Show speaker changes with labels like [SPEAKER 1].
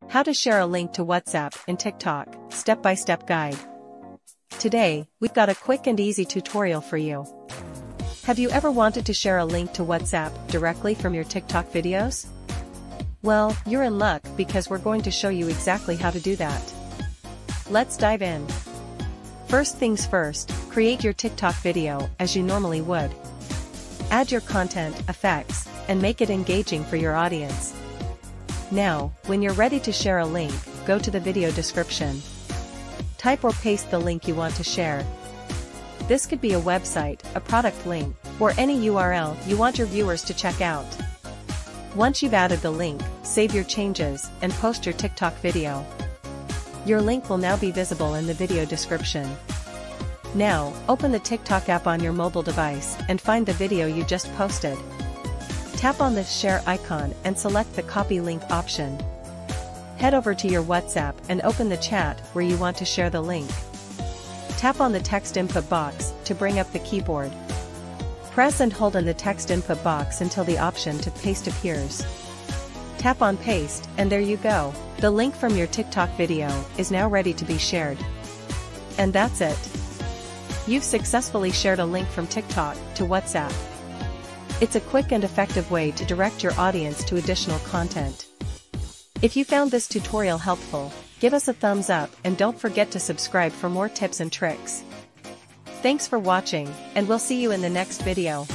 [SPEAKER 1] How to share a link to WhatsApp in TikTok, step-by-step guide. Today, we've got a quick and easy tutorial for you. Have you ever wanted to share a link to WhatsApp directly from your TikTok videos? Well, you're in luck because we're going to show you exactly how to do that. Let's dive in. First things first, create your TikTok video as you normally would. Add your content, effects, and make it engaging for your audience. Now, when you're ready to share a link, go to the video description. Type or paste the link you want to share. This could be a website, a product link, or any URL you want your viewers to check out. Once you've added the link, save your changes, and post your TikTok video. Your link will now be visible in the video description. Now, open the TikTok app on your mobile device and find the video you just posted. Tap on the share icon and select the copy link option. Head over to your WhatsApp and open the chat where you want to share the link. Tap on the text input box to bring up the keyboard. Press and hold in the text input box until the option to paste appears. Tap on paste, and there you go. The link from your TikTok video is now ready to be shared. And that's it. You've successfully shared a link from TikTok to WhatsApp. It's a quick and effective way to direct your audience to additional content. If you found this tutorial helpful, give us a thumbs up and don't forget to subscribe for more tips and tricks. Thanks for watching, and we'll see you in the next video.